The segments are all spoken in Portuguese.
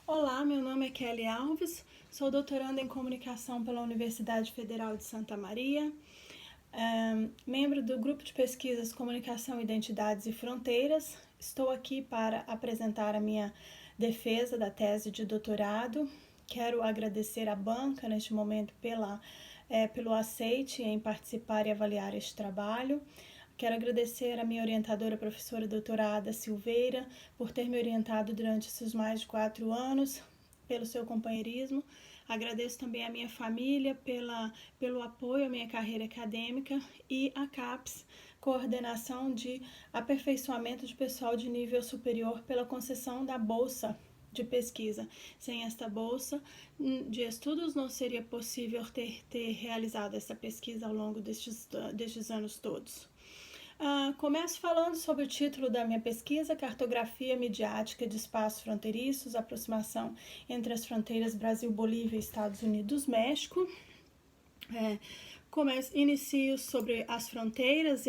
Olá, meu nome é Kelly Alves, sou doutoranda em comunicação pela Universidade Federal de Santa Maria, membro do grupo de pesquisas Comunicação, Identidades e Fronteiras. Estou aqui para apresentar a minha defesa da tese de doutorado. Quero agradecer à banca neste momento pelo aceite em participar e avaliar este trabalho. Quero agradecer a minha orientadora, a professora doutorada Silveira, por ter me orientado durante esses mais de 4 anos, pelo seu companheirismo. Agradeço também a minha família pelo apoio à minha carreira acadêmica e a CAPES, Coordenação de Aperfeiçoamento de Pessoal de Nível Superior, pela concessão da Bolsa de Pesquisa. Sem esta bolsa de estudos não seria possível ter realizado essa pesquisa ao longo destes anos todos. Começo falando sobre o título da minha pesquisa: Cartografia Midiática de Espaços Fronteiriços, aproximação entre as fronteiras Brasil-Bolívia e Estados Unidos-México. Inicio sobre as fronteiras.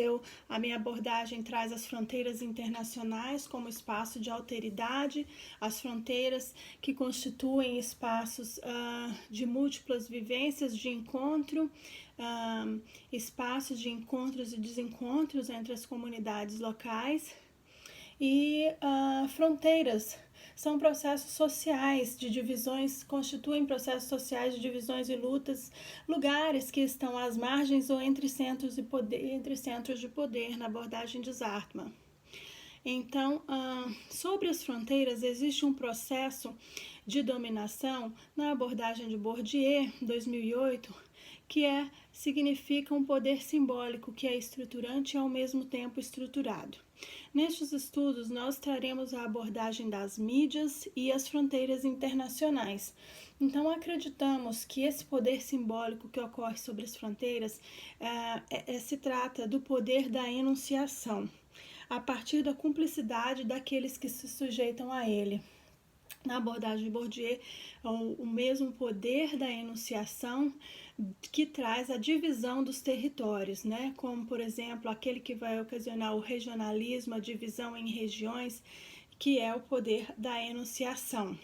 A minha abordagem traz as fronteiras internacionais como espaço de alteridade, as fronteiras que constituem espaços de múltiplas vivências, de encontro, espaços de encontros e desencontros entre as comunidades locais. E fronteiras são processos sociais de divisões, constituem processos sociais de divisões e lutas, lugares que estão às margens ou entre centros de poder na abordagem de Zartmann. Então, sobre as fronteiras, existe um processo de dominação na abordagem de Bourdieu, 2008, que significa um poder simbólico que é estruturante e ao mesmo tempo estruturado. Nestes estudos, nós traremos a abordagem das mídias e as fronteiras internacionais. Então, acreditamos que esse poder simbólico que ocorre sobre as fronteiras se trata do poder da enunciação, a partir da cumplicidade daqueles que se sujeitam a ele. Na abordagem de Bourdieu, o mesmo poder da enunciação que traz a divisão dos territórios, né? Como, por exemplo, aquele que vai ocasionar o regionalismo, a divisão em regiões, que é o poder da enunciação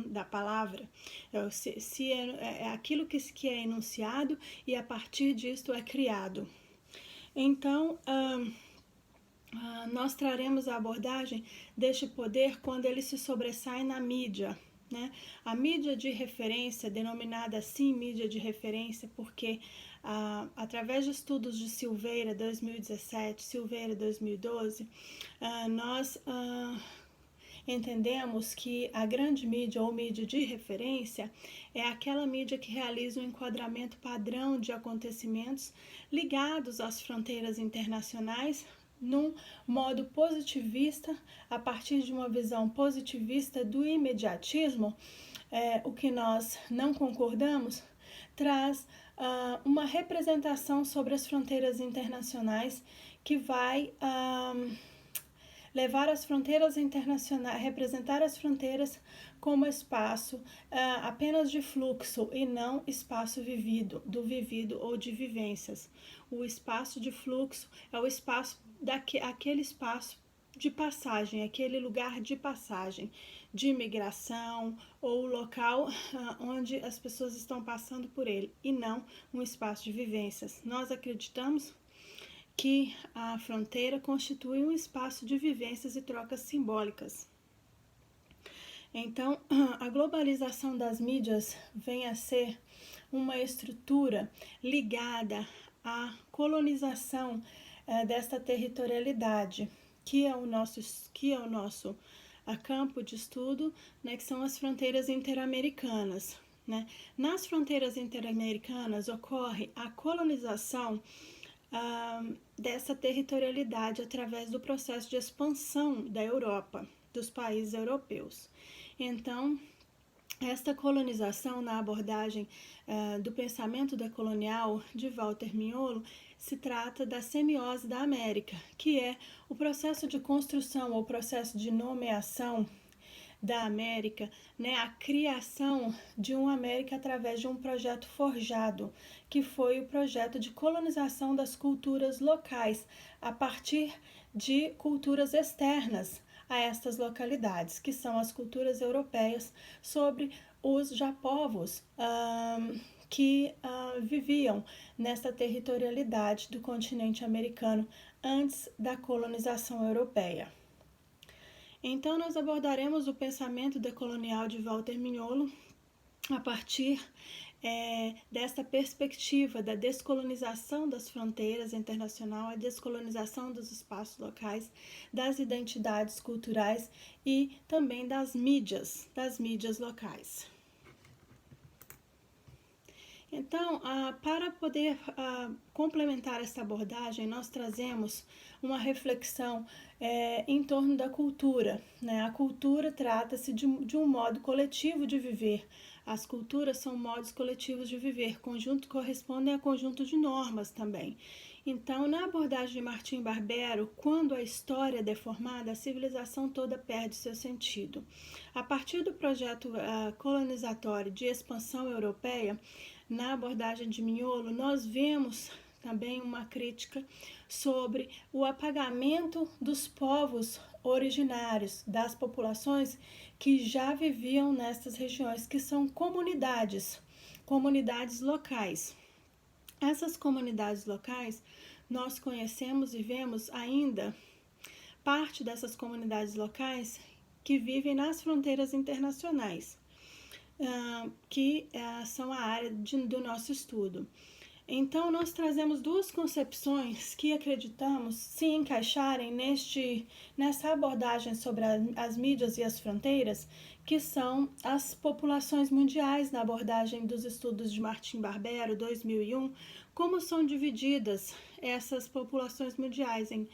da palavra. É aquilo que é enunciado e a partir disto é criado. Então, nós traremos a abordagem deste poder quando ele se sobressai na mídia. Né? A mídia de referência, denominada assim mídia de referência, porque através de estudos de Silveira 2017, Silveira 2012, nós entendemos que a grande mídia ou mídia de referência é aquela mídia que realiza um enquadramento padrão de acontecimentos ligados às fronteiras internacionais, num modo positivista, a partir de uma visão positivista do imediatismo. O que nós não concordamos traz uma representação sobre as fronteiras internacionais que vai levar as fronteiras internacionais, representar as fronteiras como espaço apenas de fluxo e não espaço do vivido ou de vivências. O espaço de fluxo é o espaço aquele espaço de passagem, aquele lugar de passagem, de imigração ou local onde as pessoas estão passando por ele, e não um espaço de vivências. Nós acreditamos que a fronteira constitui um espaço de vivências e trocas simbólicas. Então, a globalização das mídias vem a ser uma estrutura ligada à colonização desta territorialidade, que é o nosso campo de estudo, né, que são as fronteiras interamericanas. Né? Nas fronteiras interamericanas ocorre a colonização dessa territorialidade através do processo de expansão da Europa, dos países europeus. Então, esta colonização, na abordagem do pensamento decolonial de Walter Mignolo, se trata da semiose da América, que é o processo de construção ou processo de nomeação da América, né, a criação de uma América através de um projeto forjado, que foi o projeto de colonização das culturas locais a partir de culturas externas a estas localidades, que são as culturas europeias sobre os já povos que viviam nesta territorialidade do continente americano antes da colonização europeia. Então, nós abordaremos o pensamento decolonial de Walter Mignolo a partir desta perspectiva da descolonização das fronteiras internacionais, a descolonização dos espaços locais, das identidades culturais e também das mídias locais. Então, para poder complementar essa abordagem, nós trazemos uma reflexão em torno da cultura, né? A cultura trata-se de um modo coletivo de viver. As culturas são modos coletivos de viver, correspondem a conjunto de normas também. Então, na abordagem de Martim Barbero, quando a história é deformada, a civilização toda perde seu sentido. A partir do projeto colonizatório de expansão europeia, na abordagem de Mignolo, nós vemos também uma crítica sobre o apagamento dos povos originários, das populações que já viviam nessas regiões, que são comunidades locais. Essas comunidades locais, nós conhecemos e vemos ainda parte dessas comunidades locais que vivem nas fronteiras internacionais, que são a área do nosso estudo. Então, nós trazemos duas concepções que acreditamos se encaixarem nessa abordagem sobre as mídias e as fronteiras, que são as populações mundiais, na abordagem dos estudos de Martim Barbero, 2001, como são divididas essas populações mundiais em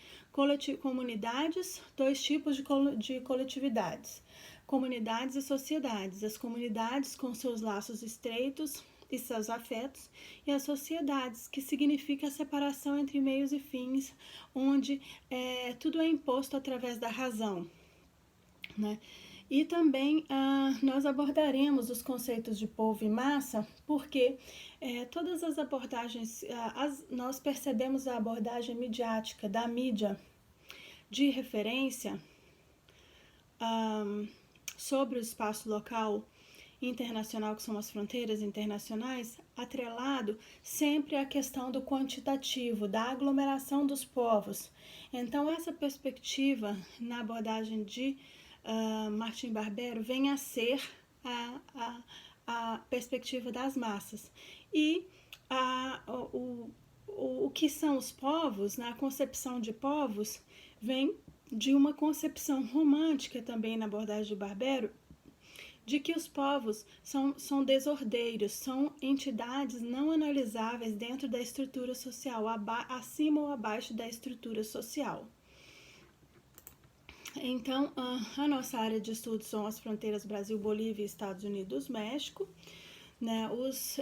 comunidades, dois tipos de coletividades, comunidades e sociedades. As comunidades com seus laços estreitos e seus afetos, e as sociedades, que significa a separação entre meios e fins, onde tudo é imposto através da razão, né? E também nós abordaremos os conceitos de povo e massa, porque todas as abordagens, nós percebemos a abordagem midiática da mídia de referência sobre o espaço local internacional, que são as fronteiras internacionais, atrelado sempre à questão do quantitativo, da aglomeração dos povos. Então, essa perspectiva na abordagem de Martim Barbero vem a ser a perspectiva das massas. E o que são os povos, na concepção de povos, vem de uma concepção romântica também na abordagem de Barbero, de que os povos são desordeiros, são entidades não analisáveis dentro da estrutura social, acima ou abaixo da estrutura social. Então, a nossa área de estudo são as fronteiras Brasil, Bolívia, Estados Unidos, México, né? Os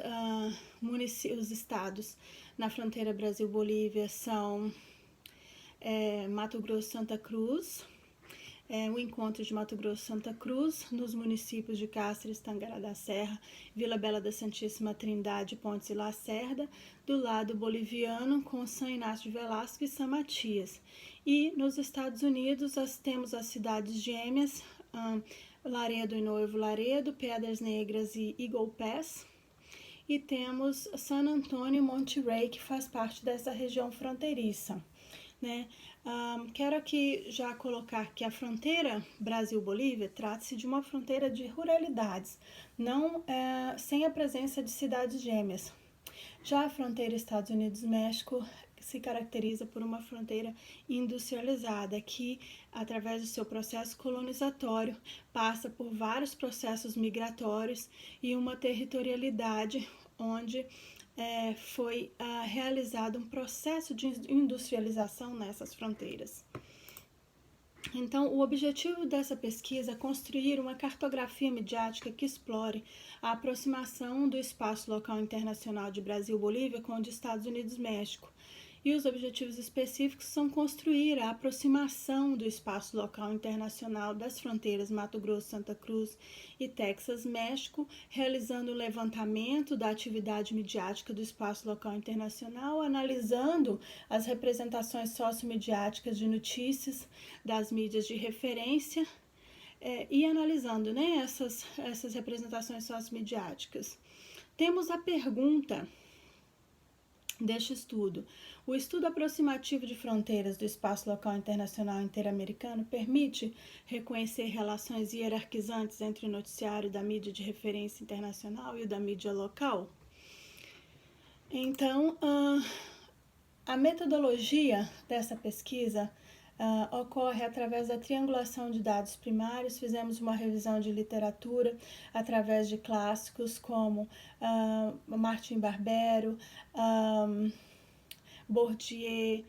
estados na fronteira Brasil-Bolívia são Mato Grosso, Santa Cruz, o encontro de Mato Grosso e Santa Cruz, nos municípios de Cáceres, Tangará da Serra, Vila Bela da Santíssima Trindade, Pontes e Lacerda, do lado boliviano com São Inácio de Velasco e São Matias. E nos Estados Unidos temos as cidades gêmeas, Laredo e Novo Laredo, Pedras Negras e Eagle Pass, e temos San Antônio e Monterey, que faz parte dessa região fronteiriça, né? Quero aqui já colocar que a fronteira Brasil-Bolívia trata-se de uma fronteira de ruralidades, não sem a presença de cidades gêmeas. Já a fronteira Estados Unidos-México se caracteriza por uma fronteira industrializada, que, através do seu processo colonizatório, passa por vários processos migratórios e uma territorialidade onde foi realizado um processo de industrialização nessas fronteiras. Então, o objetivo dessa pesquisa é construir uma cartografia midiática que explore a aproximação do espaço local internacional de Brasil-Bolívia com o de Estados Unidos-México, E os objetivos específicos são construir a aproximação do espaço local internacional das fronteiras Mato Grosso, Santa Cruz e Texas, México, realizando o levantamento da atividade midiática do espaço local internacional, analisando as representações sociomediáticas de notícias das mídias de referência e analisando, né, essas representações sociomediáticas. Temos a pergunta deste estudo. O estudo aproximativo de fronteiras do espaço local internacional interamericano permite reconhecer relações hierarquizantes entre o noticiário da mídia de referência internacional e o da mídia local? Então, a metodologia dessa pesquisa ocorre através da triangulação de dados primários. Fizemos uma revisão de literatura através de clássicos como Martin Barbero, Bourdieu,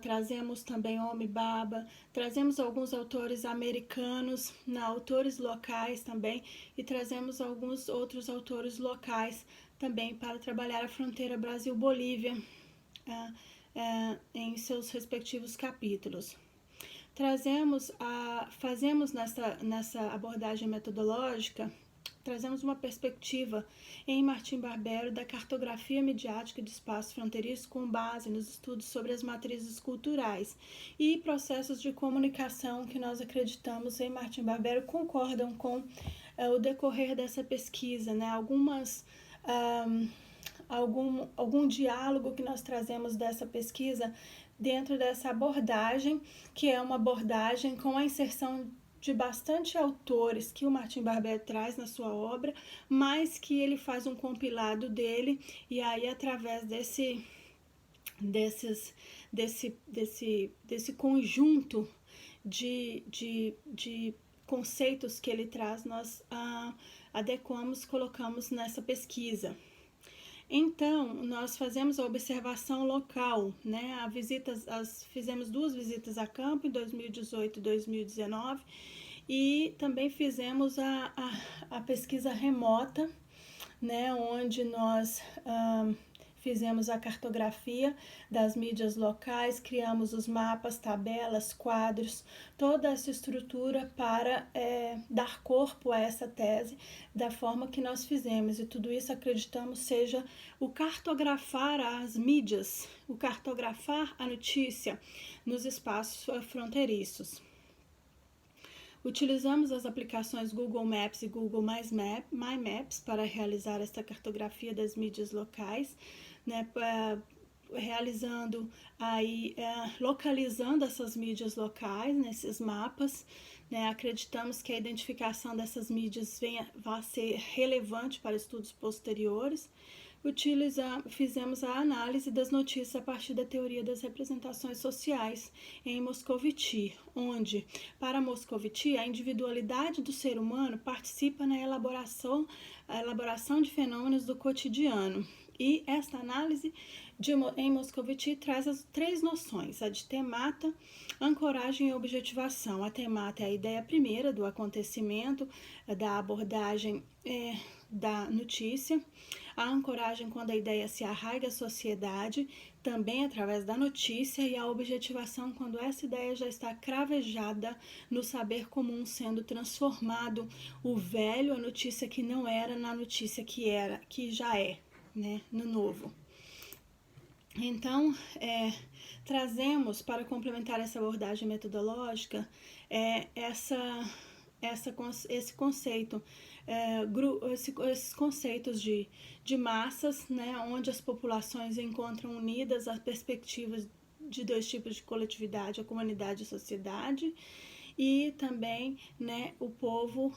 trazemos também Homi Bhabha, trazemos alguns autores americanos, autores locais também, e trazemos alguns outros autores locais também para trabalhar a fronteira Brasil-Bolívia em seus respectivos capítulos. Fazemos nessa abordagem metodológica, trazemos uma perspectiva em Martin Barbero da cartografia midiática de espaço fronteiriço com base nos estudos sobre as matrizes culturais e processos de comunicação que nós acreditamos em Martin Barbero concordam com o decorrer dessa pesquisa, né? Algum diálogo que nós trazemos dessa pesquisa dentro dessa abordagem, que é uma abordagem com a inserção de bastante autores que o Martin Barbero traz na sua obra, mas que ele faz um compilado dele, e aí através desse conjunto de conceitos que ele traz, nós colocamos nessa pesquisa. Então, nós fazemos a observação local, né? Fizemos 2 visitas a campo em 2018 e 2019 e também fizemos a pesquisa remota, né? Onde nós fizemos a cartografia das mídias locais, criamos os mapas, tabelas, quadros, toda essa estrutura para dar corpo a essa tese da forma que nós fizemos. E tudo isso acreditamos seja o cartografar as mídias, o cartografar a notícia nos espaços fronteiriços. Utilizamos as aplicações Google Maps e Google My Maps para realizar esta cartografia das mídias locais, né, localizando essas mídias locais nesses mapas, né, acreditamos que a identificação dessas mídias vai ser relevante para estudos posteriores. Fizemos a análise das notícias a partir da teoria das representações sociais em Moscovici, onde, para Moscovici, a individualidade do ser humano participa na elaboração de fenômenos do cotidiano. E esta análise em Moscovici traz as 3 noções, a de temata, ancoragem e objetivação. A temata é a ideia primeira do acontecimento, da abordagem da notícia. A ancoragem, quando a ideia se arraiga à sociedade, também através da notícia, e a objetivação, quando essa ideia já está cravejada no saber comum, sendo transformado o velho, a notícia que não era, na notícia que já é, né, no novo. Então, trazemos, para complementar essa abordagem metodológica, esse conceito, esses conceitos de massas, né, onde as populações encontram unidas as perspectivas de 2 tipos de coletividade, a comunidade e a sociedade, e também, né, o povo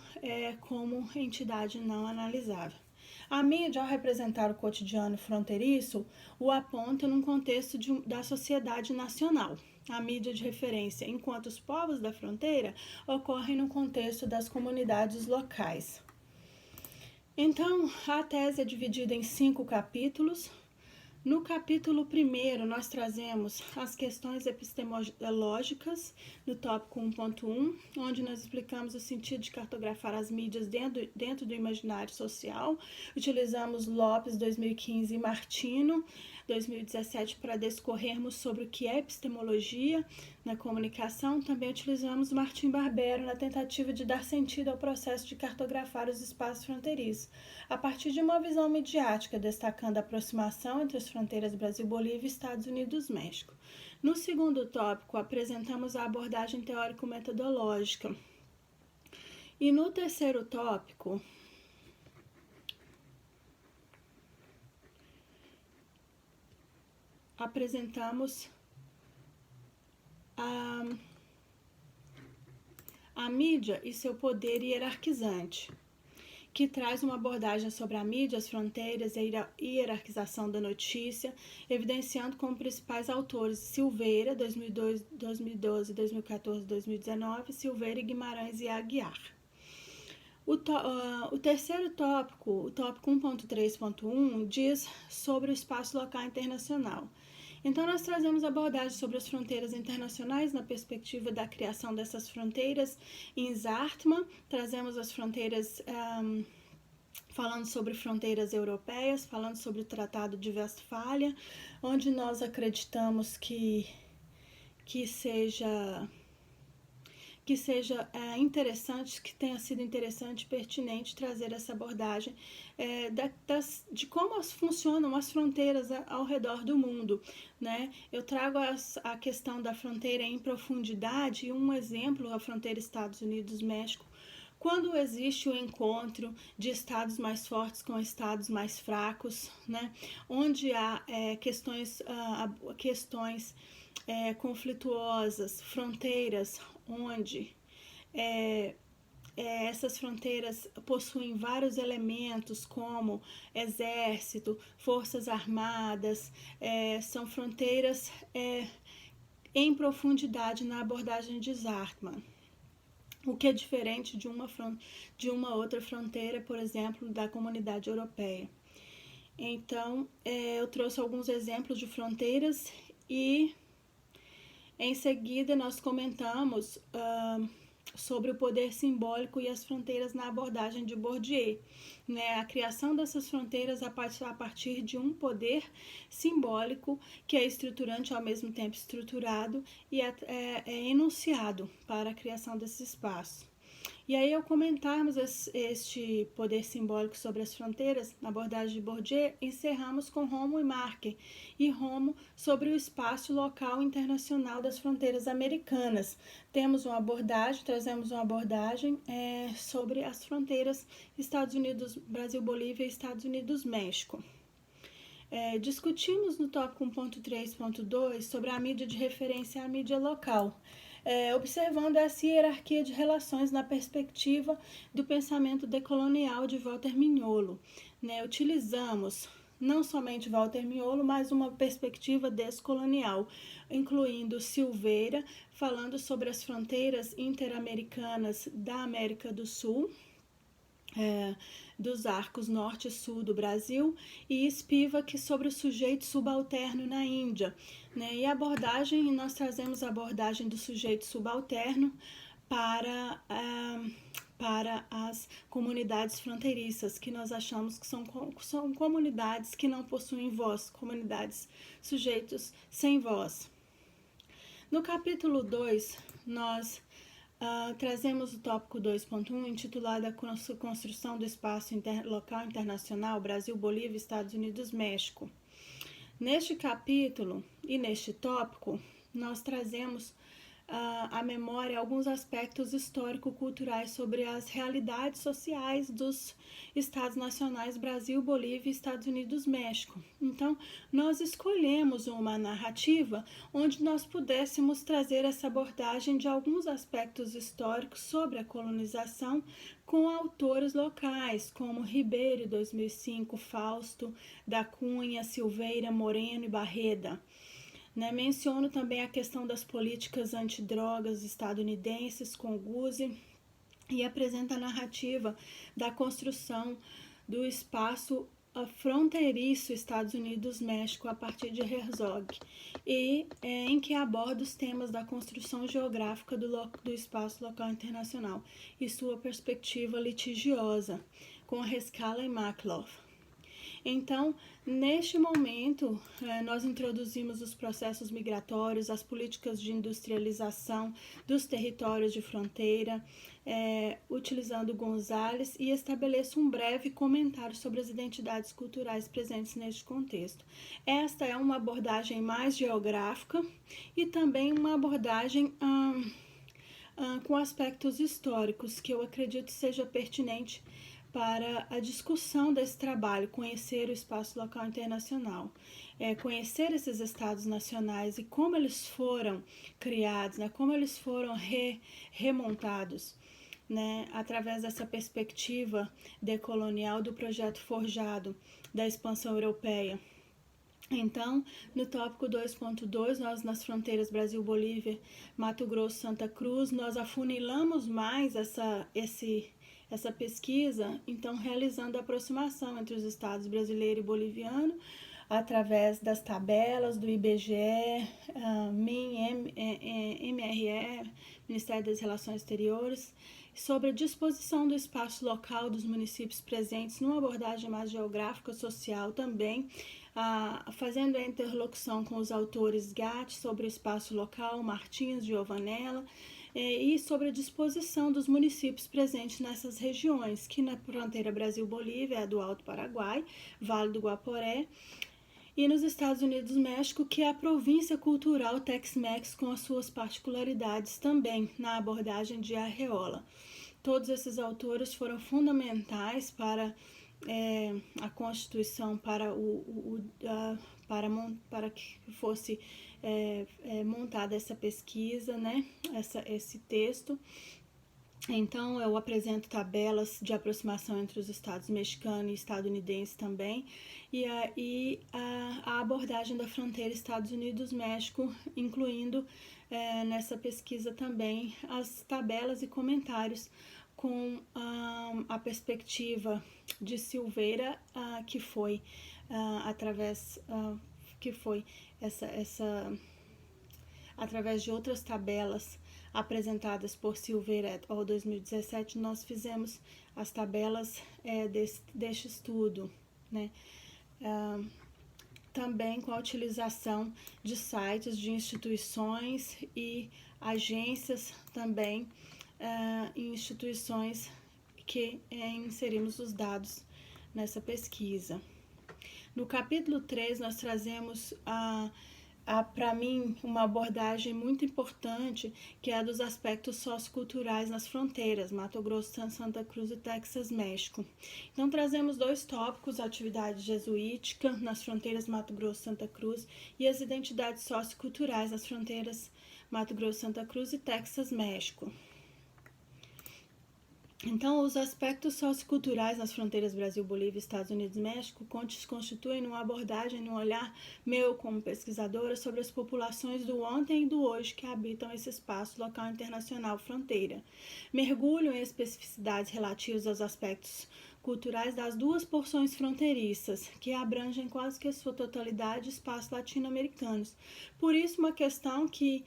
como entidade não analisável. A mídia, ao representar o cotidiano fronteiriço, o aponta num contexto da sociedade nacional. A mídia de referência, enquanto os povos da fronteira ocorrem no contexto das comunidades locais. Então, a tese é dividida em 5 capítulos. No capítulo 1º, nós trazemos as questões epistemológicas, no tópico 1.1, onde nós explicamos o sentido de cartografar as mídias dentro do imaginário social. Utilizamos Lopes, 2015, e Martino, 2017, para discorrermos sobre o que é epistemologia na comunicação. Também utilizamos Martim Barbero na tentativa de dar sentido ao processo de cartografar os espaços fronteiriços, a partir de uma visão midiática, destacando a aproximação entre as fronteiras Brasil-Bolívia e Estados Unidos-México. No segundo tópico, apresentamos a abordagem teórico-metodológica. E no terceiro tópico, apresentamos a mídia e seu poder hierarquizante, que traz uma abordagem sobre a mídia, as fronteiras e a hierarquização da notícia, evidenciando como principais autores Silveira, 2012, 2014, 2019, Silveira e Guimarães e Aguiar. O terceiro tópico, o tópico 1.3.1, diz sobre o espaço local internacional. Então, nós trazemos abordagem sobre as fronteiras internacionais na perspectiva da criação dessas fronteiras em Zartmann. Trazemos as fronteiras, falando sobre fronteiras europeias, falando sobre o Tratado de Westfália, onde nós acreditamos que seja interessante, que tenha sido interessante e pertinente trazer essa abordagem de como funcionam as fronteiras ao redor do mundo, né? Eu trago a questão da fronteira em profundidade e um exemplo, a fronteira Estados Unidos-México, quando existe o encontro de estados mais fortes com estados mais fracos, né? Onde há questões conflituosas, fronteiras onde essas fronteiras possuem vários elementos como exército, forças armadas, são fronteiras em profundidade na abordagem de Zartmann, o que é diferente de uma outra fronteira, por exemplo, da Comunidade Europeia. Então, eu trouxe alguns exemplos de fronteiras e em seguida nós comentamos sobre o poder simbólico e as fronteiras na abordagem de Bourdieu, né? A criação dessas fronteiras a partir de um poder simbólico que é estruturante, ao mesmo tempo estruturado, e é enunciado para a criação desse espaço. E aí, ao comentarmos este poder simbólico sobre as fronteiras, na abordagem de Bourdieu, encerramos com Romo e Marker, e Romo sobre o espaço local internacional das fronteiras americanas. Trazemos uma abordagem sobre as fronteiras Estados Unidos, Brasil-Bolívia e Estados Unidos-México. Discutimos no tópico 1.3.2 sobre a mídia de referência e a mídia local, observando essa hierarquia de relações na perspectiva do pensamento decolonial de Walter Mignolo, né? Utilizamos não somente Walter Mignolo, mas uma perspectiva descolonial, incluindo Silveira, falando sobre as fronteiras interamericanas da América do Sul, dos arcos norte e sul do Brasil, e Spivak sobre o sujeito subalterno na Índia, né? E nós trazemos a abordagem do sujeito subalterno para as comunidades fronteiriças, que nós achamos que são comunidades que não possuem voz, comunidades, sujeitos sem voz. No capítulo 2, nós trazemos o tópico 2.1, intitulado A Construção do Espaço Local Internacional Brasil, Bolívia, Estados Unidos, México. Neste capítulo e neste tópico, nós trazemos à memória alguns aspectos histórico-culturais sobre as realidades sociais dos Estados nacionais Brasil, Bolívia e Estados Unidos, México. Então, nós escolhemos uma narrativa onde nós pudéssemos trazer essa abordagem de alguns aspectos históricos sobre a colonização com autores locais, como Ribeiro, 2005, Fausto, da Cunha, Silveira, Moreno e Barreda. Né? Menciono também a questão das políticas antidrogas estadunidenses com Guzzi e apresenta a narrativa da construção do espaço fronteiriço Estados Unidos-México a partir de Herzog, e em que aborda os temas da construção geográfica do espaço local internacional e sua perspectiva litigiosa, com Rescala e Makloff. Então, neste momento, nós introduzimos os processos migratórios, as políticas de industrialização dos territórios de fronteira, utilizando Gonzalez, e estabeleço um breve comentário sobre as identidades culturais presentes neste contexto. Esta é uma abordagem mais geográfica e também uma abordagem com aspectos históricos, que eu acredito seja pertinente para a discussão desse trabalho, conhecer o espaço local internacional, conhecer esses estados nacionais e como eles foram criados, né, como eles foram remontados, né, através dessa perspectiva decolonial do projeto forjado da expansão europeia. Então, no tópico 2.2, nós nas fronteiras Brasil-Bolívia, Mato Grosso, Santa Cruz, nós afunilamos mais essa pesquisa, então realizando a aproximação entre os estados brasileiro e boliviano, através das tabelas do IBGE, MIN, MRE, Ministério das Relações Exteriores, sobre a disposição do espaço local dos municípios presentes, numa abordagem mais geográfica social também, fazendo a interlocução com os autores Gatti sobre o espaço local, Martins, Giovanella, e sobre a disposição dos municípios presentes nessas regiões, que na fronteira Brasil-Bolívia é a do Alto Paraguai, Vale do Guaporé, e nos Estados Unidos-México, que é a província cultural Tex-Mex com as suas particularidades também na abordagem de Arreola. Todos esses autores foram fundamentais para a Constituição, para que fosse montada essa pesquisa, né? Esse texto. Então, eu apresento tabelas de aproximação entre os estados mexicano e estadunidense também, e a abordagem da fronteira Estados Unidos-México, incluindo nessa pesquisa também as tabelas e comentários com a perspectiva de Silveira, que foi através de outras tabelas apresentadas por Silveira et al. 2017, nós fizemos as tabelas deste estudo, né? Também com a utilização de sites de instituições e agências também, instituições que inserimos os dados nessa pesquisa. No capítulo 3, nós trazemos para mim, uma abordagem muito importante, que é a dos aspectos socioculturais nas fronteiras, Mato Grosso, Santa Cruz e Texas, México. Então, trazemos 2 tópicos, a atividade jesuítica nas fronteiras Mato Grosso, Santa Cruz, e as identidades socioculturais nas fronteiras Mato Grosso, Santa Cruz e Texas, México. Então, os aspectos socioculturais nas fronteiras Brasil, Bolívia, Estados Unidos e México constituem uma abordagem, um olhar meu como pesquisadora sobre as populações do ontem e do hoje que habitam esse espaço local internacional fronteira. Mergulho em especificidades relativas aos aspectos culturais das 2 porções fronteiriças, que abrangem quase que a sua totalidade espaços latino-americanos. Por isso, uma questão que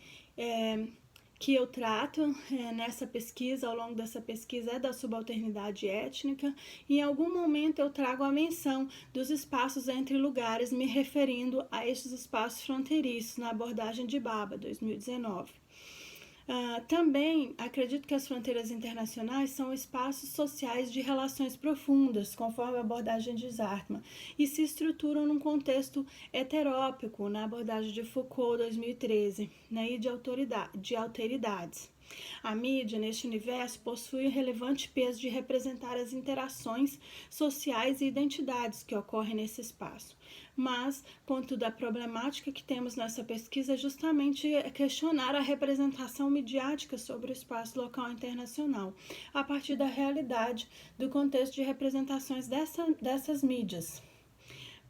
eu trato nessa pesquisa, ao longo dessa pesquisa, é da subalternidade étnica, e em algum momento eu trago a menção dos espaços entre lugares, me referindo a estes espaços fronteiriços, na abordagem de Baba, 2019. Também acredito que as fronteiras internacionais são espaços sociais de relações profundas, conforme a abordagem de Zartman, e se estruturam num contexto heterópico, na abordagem de Foucault, 2013, né, e de alteridades. A mídia, neste universo, possui um relevante peso de representar as interações sociais e identidades que ocorrem nesse espaço. Mas, contudo, a problemática que temos nessa pesquisa é justamente questionar a representação midiática sobre o espaço local internacional, a partir da realidade do contexto de representações dessas mídias.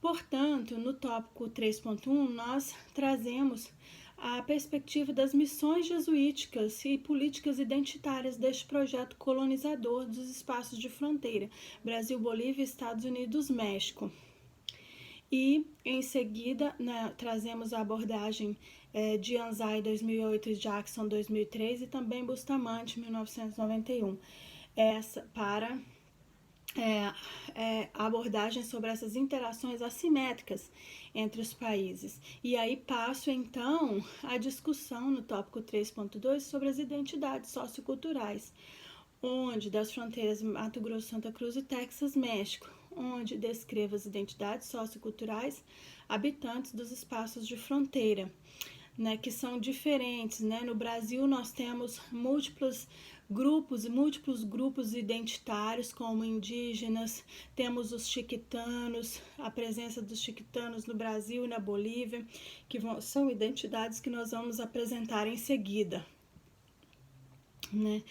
Portanto, no tópico 3.1, nós trazemos a perspectiva das missões jesuíticas e políticas identitárias deste projeto colonizador dos espaços de fronteira, Brasil, Bolívia, Estados Unidos, México. E, em seguida, trazemos a abordagem de Anzai, 2008, e Jackson, 2003, e também Bustamante, 1991, para a abordagem sobre essas interações assimétricas entre os países. E aí passo, então, a discussão no tópico 3.2 sobre as identidades socioculturais, onde das fronteiras Mato Grosso, Santa Cruz e Texas, México, onde descrevo as identidades socioculturais habitantes dos espaços de fronteira, né, que são diferentes, né? No Brasil nós temos múltiplos grupos identitários, como indígenas, temos os chiquitanos, a presença dos chiquitanos no Brasil e na Bolívia, que são identidades que nós vamos apresentar em seguida. Né?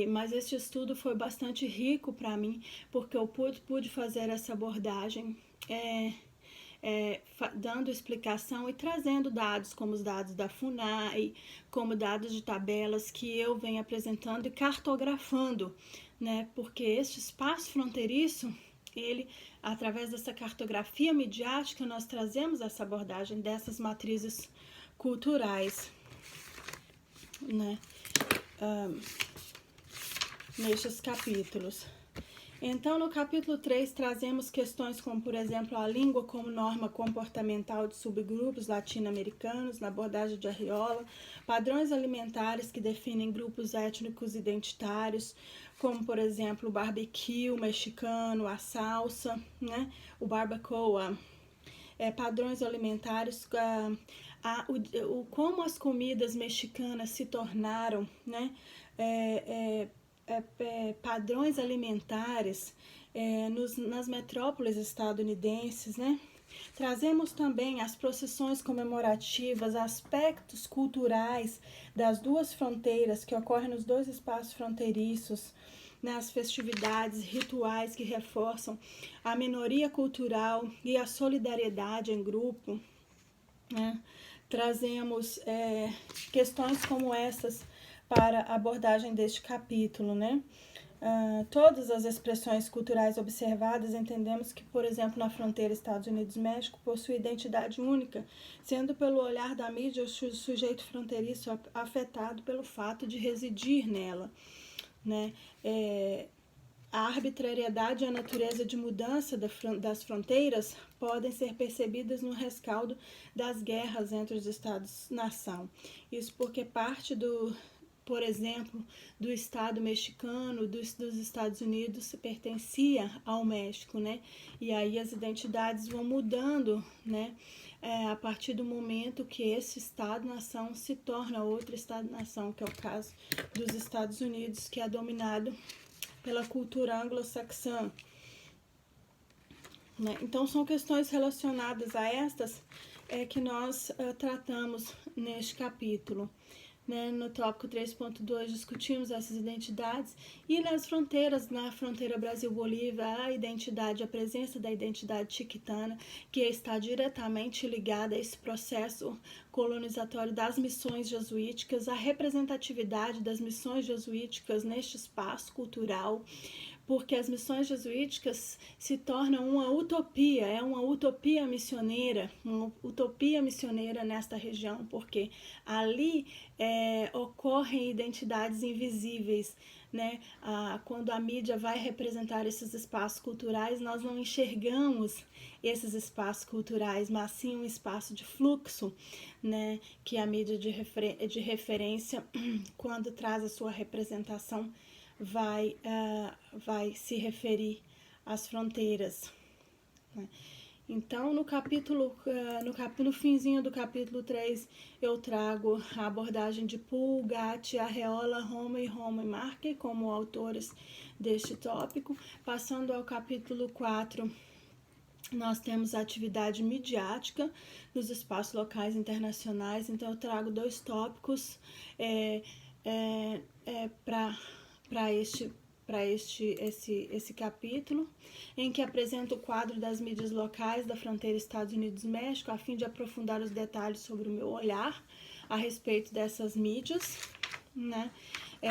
Mas este estudo foi bastante rico para mim, porque eu pude fazer essa abordagem dando explicação e trazendo dados como os dados da FUNAI, como dados de tabelas que eu venho apresentando e cartografando, né? Porque este espaço fronteiriço, ele, através dessa cartografia midiática, nós trazemos essa abordagem dessas matrizes culturais, né? Nestes capítulos. Então, no capítulo 3, trazemos questões como, por exemplo, a língua como norma comportamental de subgrupos latino-americanos, na abordagem de Arriola, padrões alimentares que definem grupos étnicos identitários, como, por exemplo, o barbecue mexicano, a salsa, né? O barbacoa, padrões alimentares, como as comidas mexicanas se tornaram, né? Padrões alimentares nas metrópoles estadunidenses, né? Trazemos também as procissões comemorativas, aspectos culturais das duas fronteiras que ocorrem nos dois espaços fronteiriços, nas festividades, rituais que reforçam a minoria cultural e a solidariedade em grupo, né? Trazemos questões como essas para a abordagem deste capítulo, né? Todas as expressões culturais observadas, entendemos que, por exemplo, na fronteira Estados Unidos-México, possui identidade única, sendo pelo olhar da mídia o sujeito fronteiriço afetado pelo fato de residir nela, né? A arbitrariedade e a natureza de mudança das fronteiras podem ser percebidas no rescaldo das guerras entre os Estados-nação. Isso porque parte por exemplo, do Estado mexicano, dos Estados Unidos, pertencia ao México, né? E aí as identidades vão mudando, né? A partir do momento que esse Estado-nação se torna outro Estado-nação, que é o caso dos Estados Unidos, que é dominado pela cultura anglo-saxã. Né? Então, são questões relacionadas a estas que nós tratamos neste capítulo. Né? No tópico 3.2 discutimos essas identidades e nas fronteiras, na fronteira Brasil-Bolívia, a presença da identidade chiquitana, que está diretamente ligada a esse processo colonizatório das missões jesuíticas, a representatividade das missões jesuíticas neste espaço cultural, porque as missões jesuíticas se tornam uma utopia missioneira, nesta região, porque ali ocorrem identidades invisíveis, né? Quando a mídia vai representar esses espaços culturais, nós não enxergamos esses espaços culturais, mas sim um espaço de fluxo, né? Que a mídia de referência, quando traz a sua representação, vai se referir às fronteiras. Né? Então, no finzinho do capítulo 3, eu trago a abordagem de Poole, Gatti, Arreola, Roma e Marque como autores deste tópico. Passando ao capítulo 4, nós temos a atividade midiática nos espaços locais internacionais. Então, eu trago 2 tópicos para para esse capítulo, em que apresento o quadro das mídias locais da fronteira Estados Unidos-México, a fim de aprofundar os detalhes sobre o meu olhar a respeito dessas mídias, né?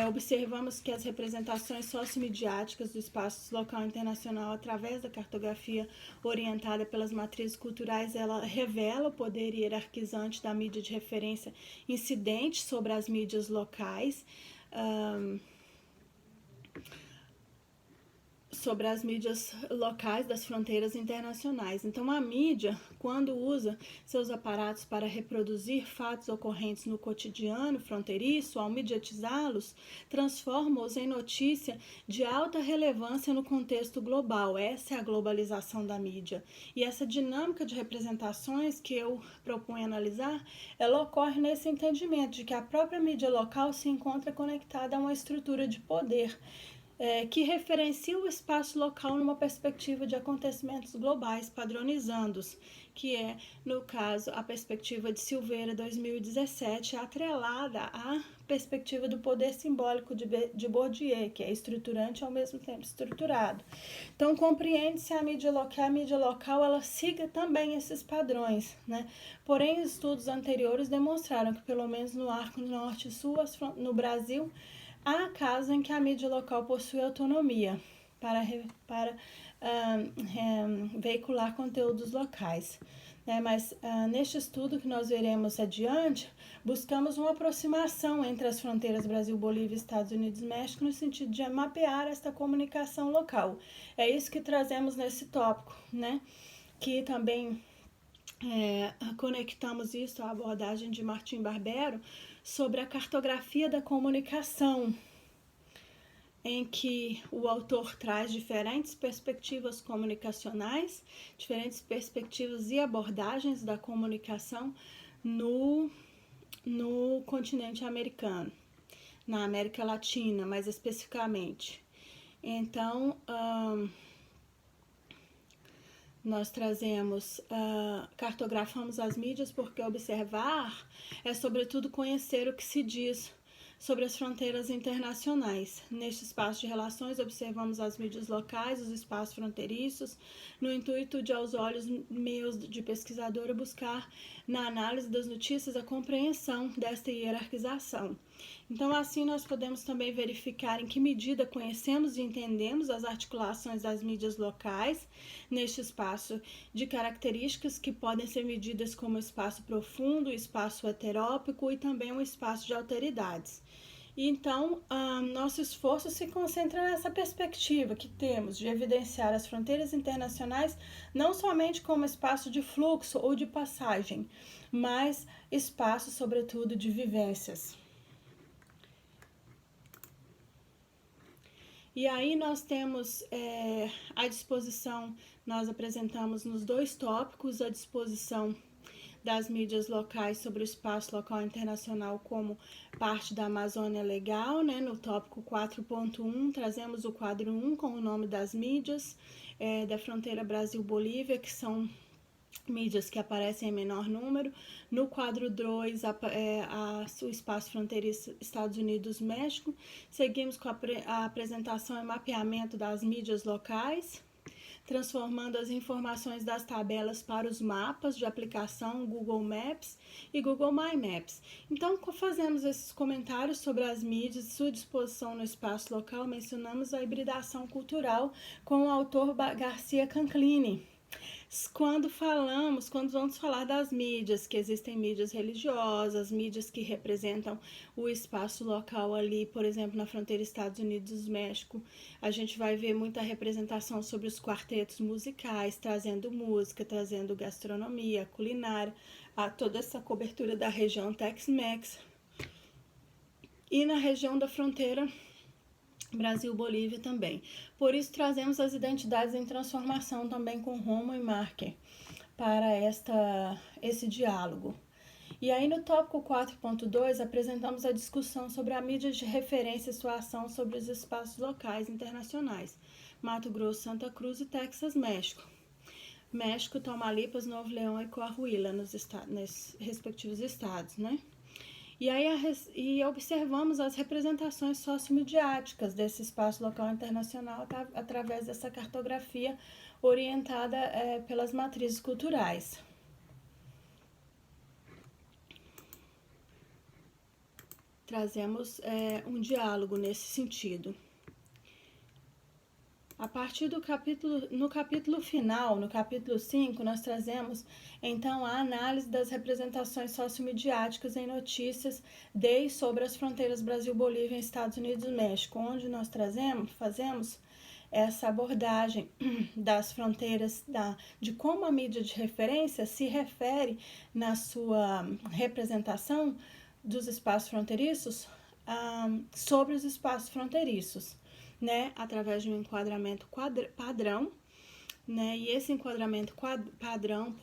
Observamos que as representações sociomediáticas do espaço local e internacional através da cartografia orientada pelas matrizes culturais, ela revela o poder hierarquizante da mídia de referência incidente sobre as mídias locais, sobre as mídias locais das fronteiras internacionais. Então, a mídia, quando usa seus aparatos para reproduzir fatos ocorrentes no cotidiano fronteiriço, ao mediatizá-los, transforma-os em notícia de alta relevância no contexto global. Essa é a globalização da mídia. E essa dinâmica de representações que eu proponho analisar, ela ocorre nesse entendimento de que a própria mídia local se encontra conectada a uma estrutura de poder, que referencia o espaço local numa perspectiva de acontecimentos globais, padronizando-os, que é, no caso, a perspectiva de Silveira 2017, atrelada à perspectiva do poder simbólico de Bourdieu, que é estruturante ao mesmo tempo estruturado. Então, compreende-se a mídia local ela siga também esses padrões, né? Porém, estudos anteriores demonstraram que, pelo menos no arco norte e sul, no Brasil, há casos em que a mídia local possui autonomia para veicular conteúdos locais, né? Mas neste estudo que nós veremos adiante, buscamos uma aproximação entre as fronteiras Brasil, Bolívia, Estados Unidos e México no sentido de mapear esta comunicação local. É isso que trazemos nesse tópico, né? Que também conectamos isso à abordagem de Martim Barbero sobre a cartografia da comunicação, em que o autor traz diferentes perspectivas comunicacionais, diferentes perspectivas e abordagens da comunicação no continente americano, na América Latina, mais especificamente. Então, nós cartografamos as mídias porque observar é, sobretudo, conhecer o que se diz sobre as fronteiras internacionais. Neste espaço de relações, observamos as mídias locais, os espaços fronteiriços, no intuito de, aos olhos meus de pesquisadora, buscar, na análise das notícias, a compreensão desta hierarquização. Então, assim, nós podemos também verificar em que medida conhecemos e entendemos as articulações das mídias locais neste espaço de características que podem ser medidas como espaço profundo, espaço heterópico e também um espaço de alteridades. Então, nosso esforço se concentra nessa perspectiva que temos de evidenciar as fronteiras internacionais não somente como espaço de fluxo ou de passagem, mas espaço, sobretudo, de vivências. E aí nós temos à disposição, nós apresentamos nos dois tópicos a disposição das mídias locais sobre o espaço local internacional como parte da Amazônia Legal, né? No tópico 4.1, trazemos o quadro 1 com o nome das mídias da fronteira Brasil-Bolívia, que são mídias que aparecem em menor número. No quadro 2, o espaço fronteiriço Estados Unidos-México. Seguimos com a apresentação e mapeamento das mídias locais, transformando as informações das tabelas para os mapas de aplicação Google Maps e Google My Maps. Então, fazemos esses comentários sobre as mídias e sua disposição no espaço local. Mencionamos a hibridação cultural com o autor Garcia Canclini. Quando vamos falar das mídias, que existem mídias religiosas, mídias que representam o espaço local ali, por exemplo, na fronteira Estados Unidos-México, a gente vai ver muita representação sobre os quartetos musicais, trazendo música, trazendo gastronomia, culinária, toda essa cobertura da região Tex-Mex. E na região da fronteira Brasil-Bolívia também. Por isso, trazemos as identidades em transformação também com Romo e Marker para esse diálogo. E aí, no tópico 4.2, apresentamos a discussão sobre a mídia de referência e sua ação sobre os espaços locais internacionais, Mato Grosso, Santa Cruz e Texas, México. México, Tamaulipas, Novo Leão e Coahuila, nos respectivos estados, né? E aí observamos as representações sociomediáticas desse espaço local internacional através dessa cartografia orientada pelas matrizes culturais. Trazemos um diálogo nesse sentido. A partir no capítulo final, no capítulo 5, nós trazemos então a análise das representações sociomediáticas em notícias de e sobre as fronteiras Brasil-Bolívia, Estados Unidos e México, onde nós fazemos essa abordagem das fronteiras, de como a mídia de referência se refere na sua representação dos espaços fronteiriços sobre os espaços fronteiriços, né, através de um enquadramento padrão, né, e esse enquadramento padrão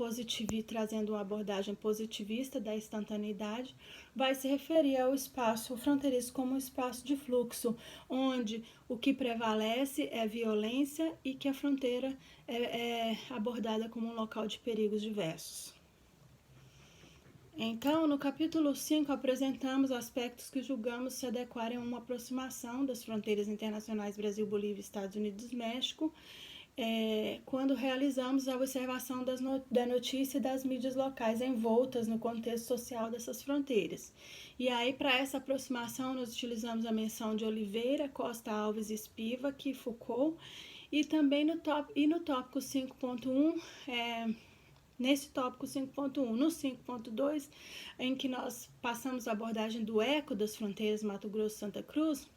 trazendo uma abordagem positivista da instantaneidade, vai se referir ao espaço fronteiriço como um espaço de fluxo, onde o que prevalece é violência e que a fronteira é abordada como um local de perigos diversos. Então, no capítulo 5, apresentamos aspectos que julgamos se adequarem a uma aproximação das fronteiras internacionais Brasil, Bolívia, Estados Unidos e México, quando realizamos a observação da notícia e das mídias locais envoltas no contexto social dessas fronteiras. E aí, para essa aproximação, nós utilizamos a menção de Oliveira, Costa Alves e Spivak e Foucault, e também no tópico 5.1, nesse tópico 5.1, no 5.2, em que nós passamos a abordagem do eco das fronteiras Mato Grosso e Santa Cruz,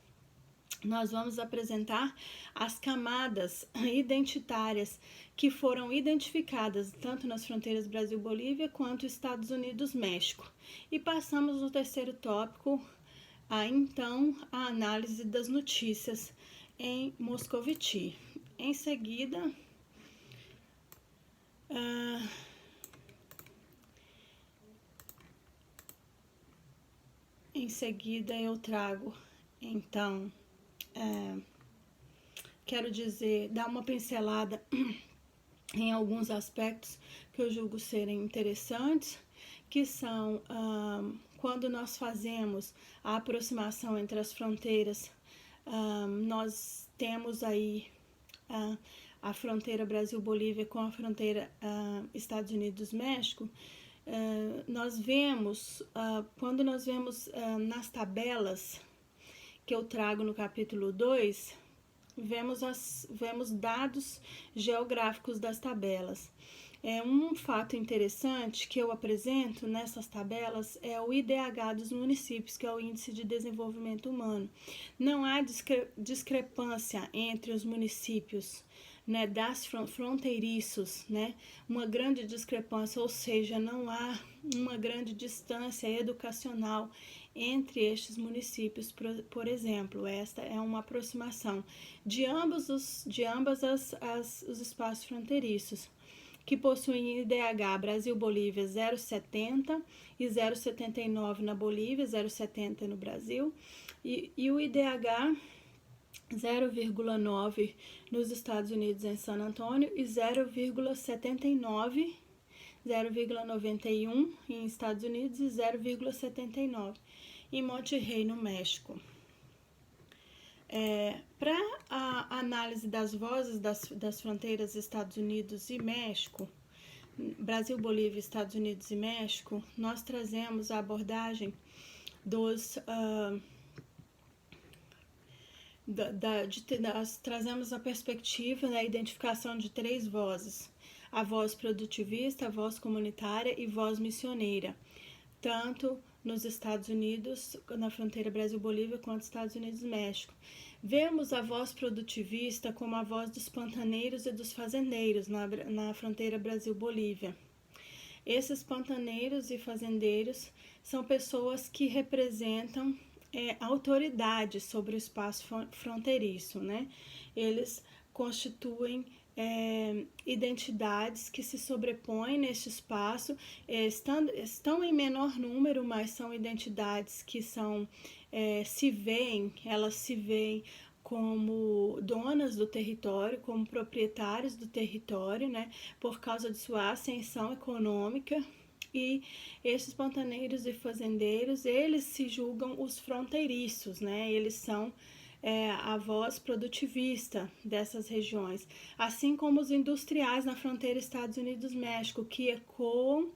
nós vamos apresentar as camadas identitárias que foram identificadas tanto nas fronteiras Brasil-Bolívia quanto Estados Unidos-México. E passamos no terceiro tópico, então, a análise das notícias em Moscoviti. Em seguida, eu trago, então, quero dizer, dar uma pincelada em alguns aspectos que eu julgo serem interessantes, que são quando nós fazemos a aproximação entre as fronteiras, nós temos aí a fronteira Brasil-Bolívia com a fronteira Estados Unidos-México. Nós vemos, quando nós vemos nas tabelas que eu trago no capítulo 2, vemos dados geográficos das tabelas. Um fato interessante que eu apresento nessas tabelas é o IDH dos municípios, que é o Índice de Desenvolvimento Humano. Não há discrepância entre os municípios, né, fronteiriços, né, uma grande discrepância, ou seja, não há uma grande distância educacional entre estes municípios, por exemplo. Esta é uma aproximação de ambos os espaços fronteiriços, que possuem IDH Brasil-Bolívia 0,70 e 0,79 na Bolívia, 0,70 no Brasil, e o IDH 0,9 nos Estados Unidos em San Antônio e 0,79, 0,91 em Estados Unidos e 0,79 em Monterrey, no México. Para a análise das vozes das fronteiras Estados Unidos e México, Brasil, Bolívia, Estados Unidos e México, nós trazemos a abordagem nós trazemos a perspectiva, né, a identificação de 3 vozes: a voz produtivista, a voz comunitária e voz missioneira, tanto nos Estados Unidos, na fronteira Brasil-Bolívia, quanto Estados Unidos e México. Vemos a voz produtivista como a voz dos pantaneiros e dos fazendeiros na fronteira Brasil-Bolívia. Esses pantaneiros e fazendeiros são pessoas que representam autoridade sobre o espaço fronteiriço, né? Eles constituem identidades que se sobrepõem neste espaço, estão em menor número, mas são identidades que elas se veem como donas do território, como proprietários do território, né, por causa de sua ascensão econômica E esses pantaneiros e fazendeiros, eles se julgam os fronteiriços, né? Eles são a voz produtivista dessas regiões, assim como os industriais na fronteira Estados Unidos-México, que ecoam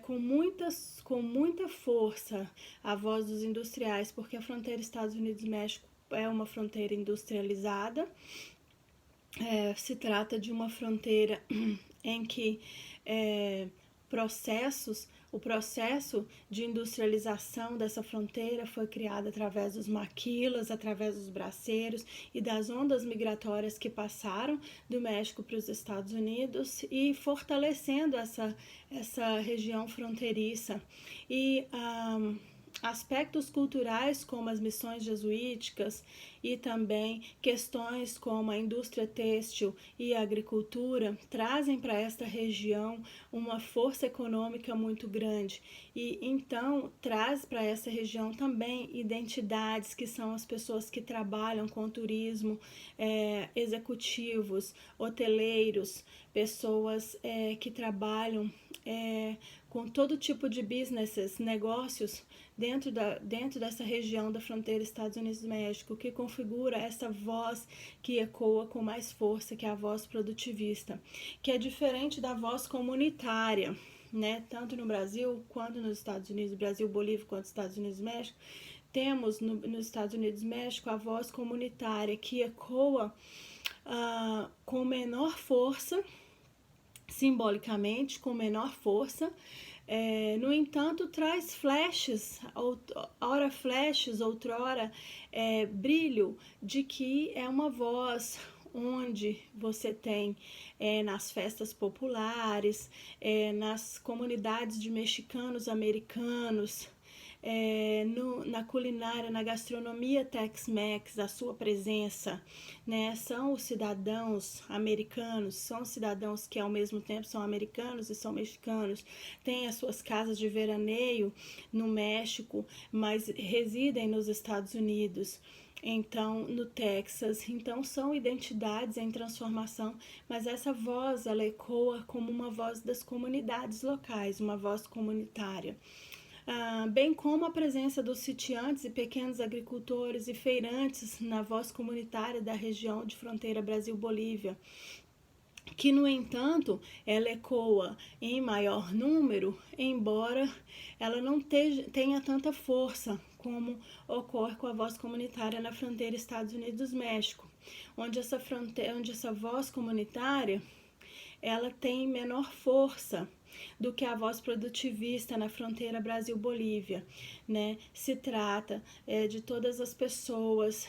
com muita força a voz dos industriais, porque a fronteira Estados Unidos-México é uma fronteira industrializada. Se trata de uma fronteira em que o processo de industrialização dessa fronteira foi criado através dos maquilas, através dos braceiros e das ondas migratórias que passaram do México para os Estados Unidos e fortalecendo essa região fronteiriça. E aspectos culturais como as missões jesuíticas e também questões como a indústria têxtil e a agricultura trazem para esta região uma força econômica muito grande e então traz para essa região também identidades que são as pessoas que trabalham com turismo, executivos, hoteleiros, pessoas que trabalham com todo tipo de businesses, negócios dentro dessa região da fronteira Estados Unidos-México, que configura essa voz que ecoa com mais força, que é a voz produtivista, que é diferente da voz comunitária, né? Tanto no Brasil quanto nos Estados Unidos, Brasil, Bolívia, quanto nos Estados Unidos-México, temos nos Estados Unidos-México a voz comunitária que ecoa com menor força, simbolicamente, com menor força. No entanto, traz flashes, ora flashes, outrora brilho, de que é uma voz onde você tem nas festas populares, nas comunidades de mexicanos americanos, na culinária, na gastronomia Tex-Mex, a sua presença, né? São os cidadãos americanos, são cidadãos que ao mesmo tempo são americanos e são mexicanos, têm as suas casas de veraneio no México, mas residem nos Estados Unidos. Então, no Texas, então são identidades em transformação, mas essa voz, ela ecoa como uma voz das comunidades locais, uma voz comunitária. Bem como a presença dos sitiantes e pequenos agricultores e feirantes na voz comunitária da região de fronteira Brasil-Bolívia, que, no entanto, ela ecoa em maior número, embora ela não tenha tanta força como ocorre com a voz comunitária na fronteira Estados Unidos-México, onde essa voz comunitária ela tem menor força do que a voz produtivista na fronteira Brasil-Bolívia, né? Se trata de todas as pessoas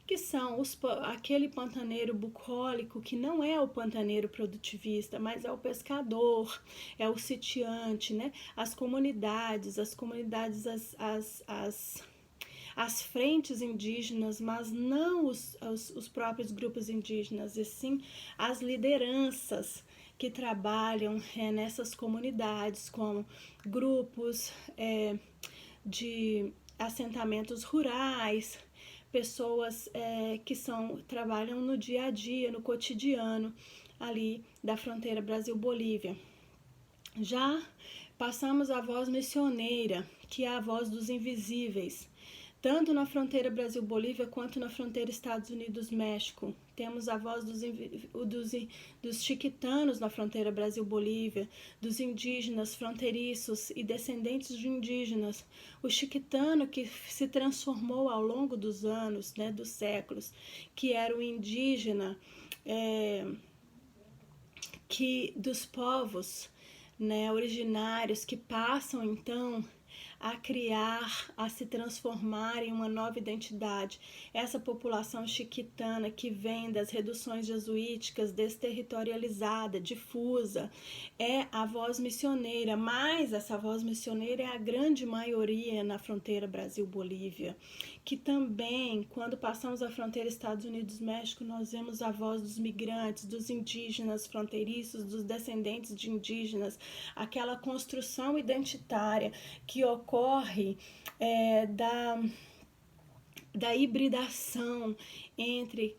que são aquele pantaneiro bucólico que não é o pantaneiro produtivista, mas é o pescador, é o sitiante, né? As comunidades, as frentes indígenas, mas não os próprios grupos indígenas, e sim as lideranças que trabalham nessas comunidades, como grupos de assentamentos rurais, pessoas que trabalham no dia a dia, no cotidiano, ali da fronteira Brasil-Bolívia. Já passamos à voz missioneira, que é a voz dos invisíveis, tanto na fronteira Brasil-Bolívia quanto na fronteira Estados Unidos-México. Temos a voz dos chiquitanos na fronteira Brasil-Bolívia, dos indígenas fronteiriços e descendentes de indígenas. O chiquitano que se transformou ao longo dos anos, né, dos séculos, que era o indígena dos povos, né, originários que passam então a criar, a se transformar em uma nova identidade. Essa população chiquitana que vem das reduções jesuíticas, desterritorializada, difusa, é a voz missioneira, mas essa voz missioneira é a grande maioria na fronteira Brasil-Bolívia, que também, quando passamos a fronteira Estados Unidos-México, nós vemos a voz dos migrantes, dos indígenas fronteiriços, dos descendentes de indígenas, aquela construção identitária que ocorre da hibridação entre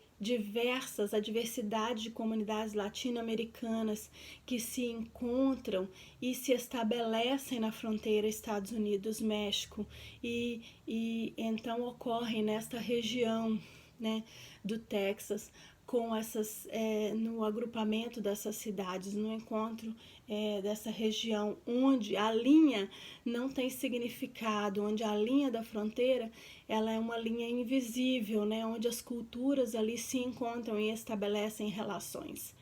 a diversidade de comunidades latino-americanas que se encontram e se estabelecem na fronteira Estados Unidos-México e então ocorrem nesta região, né, do Texas, com no agrupamento dessas cidades, no encontro dessa região, onde a linha não tem significado, onde a linha da fronteira ela é uma linha invisível, né, onde as culturas ali se encontram e estabelecem relações.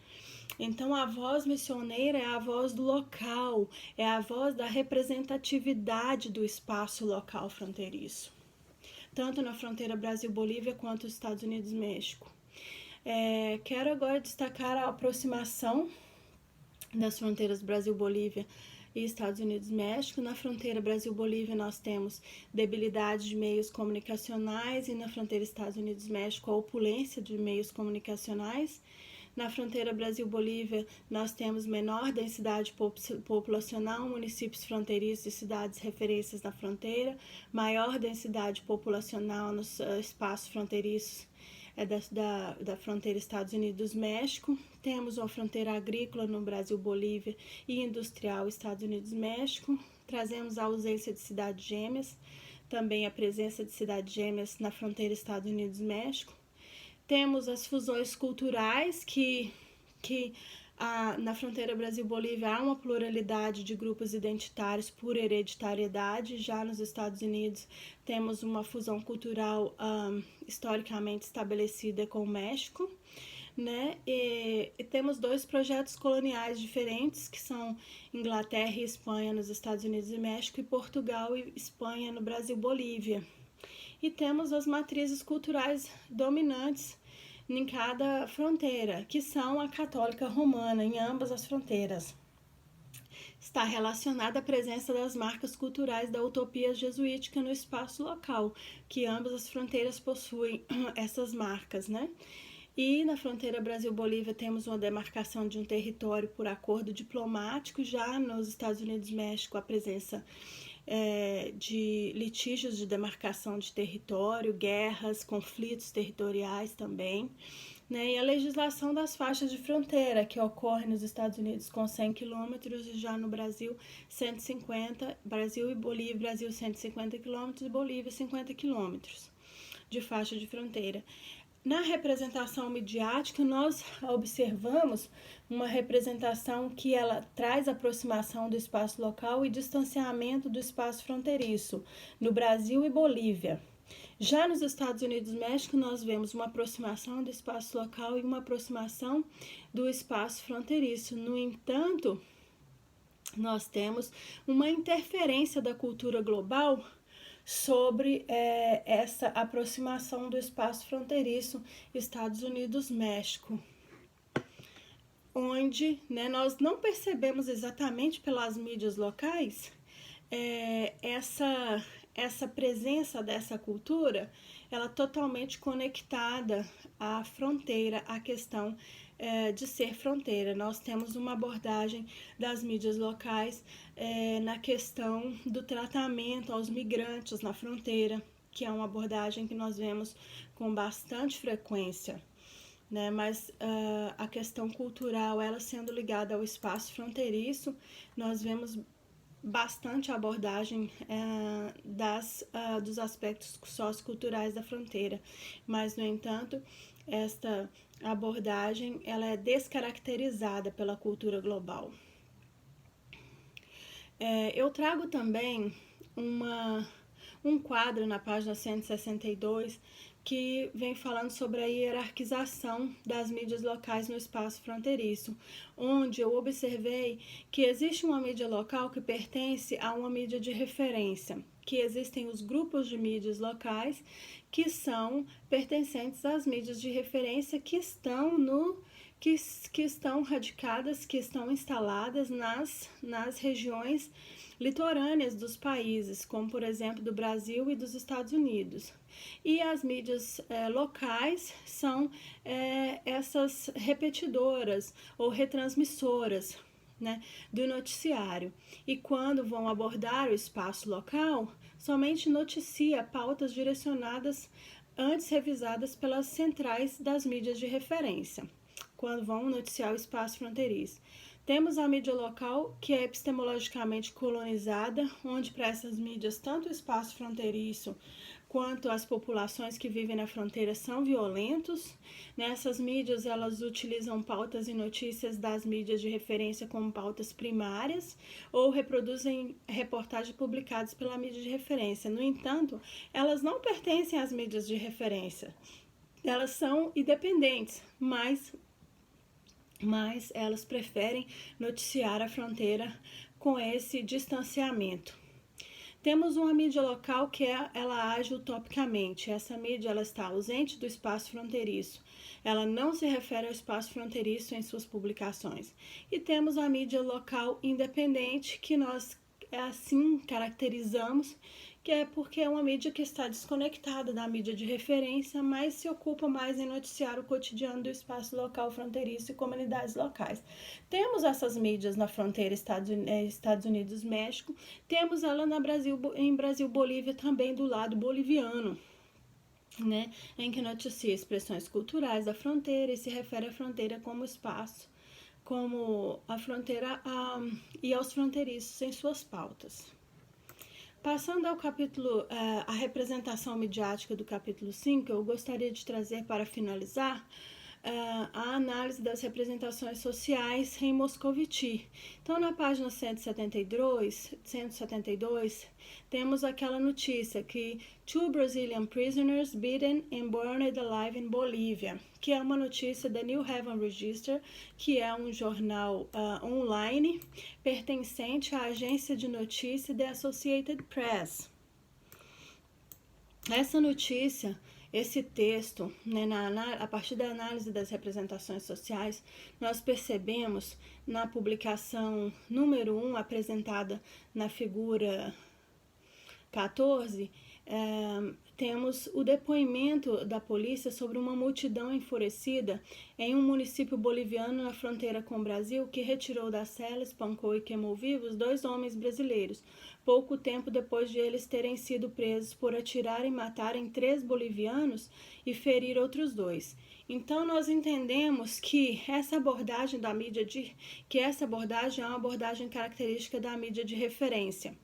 Então, a voz missioneira é a voz do local, é a voz da representatividade do espaço local fronteiriço, tanto na fronteira Brasil-Bolívia quanto os Estados Unidos-México. Quero agora destacar a aproximação das fronteiras Brasil-Bolívia e Estados Unidos-México. Na fronteira Brasil-Bolívia nós temos debilidade de meios comunicacionais e na fronteira Estados Unidos-México a opulência de meios comunicacionais. Na fronteira Brasil-Bolívia nós temos menor densidade populacional, municípios fronteiriços e cidades referências na fronteira, maior densidade populacional nos espaços fronteiriços da fronteira Estados Unidos-México. Temos uma fronteira agrícola no Brasil-Bolívia e industrial Estados Unidos-México. Trazemos a ausência de cidades gêmeas, também a presença de cidades gêmeas na fronteira Estados Unidos-México. Temos as fusões culturais na fronteira Brasil-Bolívia há uma pluralidade de grupos identitários por hereditariedade. Já nos Estados Unidos temos uma fusão cultural historicamente estabelecida com o México, né? E temos dois projetos coloniais diferentes, que são Inglaterra e Espanha nos Estados Unidos e México, e Portugal e Espanha no Brasil-Bolívia. E temos as matrizes culturais dominantes em cada fronteira, que são a católica romana em ambas as fronteiras. Está relacionada à presença das marcas culturais da utopia jesuítica no espaço local, que ambas as fronteiras possuem essas marcas, né? E na fronteira Brasil-Bolívia temos uma demarcação de um território por acordo diplomático. Já nos Estados Unidos-México a presença de litígios de demarcação de território, guerras, conflitos territoriais também, né? E a legislação das faixas de fronteira, que ocorre nos Estados Unidos com 100 quilômetros e já no Brasil 150, Brasil e Bolívia, Brasil 150 quilômetros e Bolívia 50 quilômetros de faixa de fronteira. Na representação midiática, nós observamos uma representação que ela traz aproximação do espaço local e distanciamento do espaço fronteiriço, no Brasil e Bolívia. Já nos Estados Unidos e México, nós vemos uma aproximação do espaço local e uma aproximação do espaço fronteiriço. No entanto, nós temos uma interferência da cultura global sobre essa aproximação do espaço fronteiriço Estados Unidos-México, onde, né, nós não percebemos exatamente pelas mídias locais essa presença dessa cultura, ela totalmente conectada à fronteira, à questão de ser fronteira. Nós temos uma abordagem das mídias locais na questão do tratamento aos migrantes na fronteira, que é uma abordagem que nós vemos com bastante frequência, né? Mas a questão cultural, ela sendo ligada ao espaço fronteiriço, nós vemos bastante a abordagem dos aspectos socioculturais da fronteira, mas, no entanto, esta abordagem ela é descaracterizada pela cultura global. Eu trago também um quadro na página 162 que vem falando sobre a hierarquização das mídias locais no espaço fronteiriço, onde eu observei que existe uma mídia local que pertence a uma mídia de referência, que existem os grupos de mídias locais que são pertencentes às mídias de referência que estão radicadas, que estão instaladas nas regiões litorâneas dos países, como por exemplo do Brasil e dos Estados Unidos. E as mídias locais são essas repetidoras ou retransmissoras, né, do noticiário. E quando vão abordar o espaço local, somente noticia pautas direcionadas antes revisadas pelas centrais das mídias de referência, quando vão noticiar o espaço fronteiriço. Temos a mídia local, que é epistemologicamente colonizada, onde para essas mídias tanto o espaço fronteiriço quanto as populações que vivem na fronteira são violentos. Nessas mídias, elas utilizam pautas e notícias das mídias de referência como pautas primárias ou reproduzem reportagens publicadas pela mídia de referência. No entanto, elas não pertencem às mídias de referência. Elas são independentes, mas elas preferem noticiar a fronteira com esse distanciamento. Temos uma mídia local que ela age utopicamente. Essa mídia ela está ausente do espaço fronteiriço. Ela não se refere ao espaço fronteiriço em suas publicações. E temos a mídia local independente, que nós assim caracterizamos, que é porque é uma mídia que está desconectada da mídia de referência, mas se ocupa mais em noticiar o cotidiano do espaço local fronteiriço e comunidades locais. Temos essas mídias na fronteira Estados Unidos-México, temos ela em Brasil-Bolívia também do lado boliviano, né, em que noticia expressões culturais da fronteira e se refere à fronteira como espaço, como a fronteira e aos fronteiriços em suas pautas. Passando ao capítulo, a representação midiática do capítulo 5, eu gostaria de trazer para finalizar a análise das representações sociais em Moscoviti. Então, na página 172, temos aquela notícia que two Brazilian prisoners beaten and burned alive in Bolívia, que é uma notícia da New Haven Register, que é um jornal online pertencente à agência de notícia The Associated Press. Essa notícia, esse texto, né, a partir da análise das representações sociais, nós percebemos na publicação número 1, apresentada na figura 14, temos o depoimento da polícia sobre uma multidão enfurecida em um município boliviano na fronteira com o Brasil, que retirou da cela, espancou e queimou vivos 2 homens brasileiros, pouco tempo depois de eles terem sido presos por atirar e matarem 3 bolivianos e ferir outros 2. Então, nós entendemos que essa abordagem da mídia é uma abordagem característica da mídia de referência.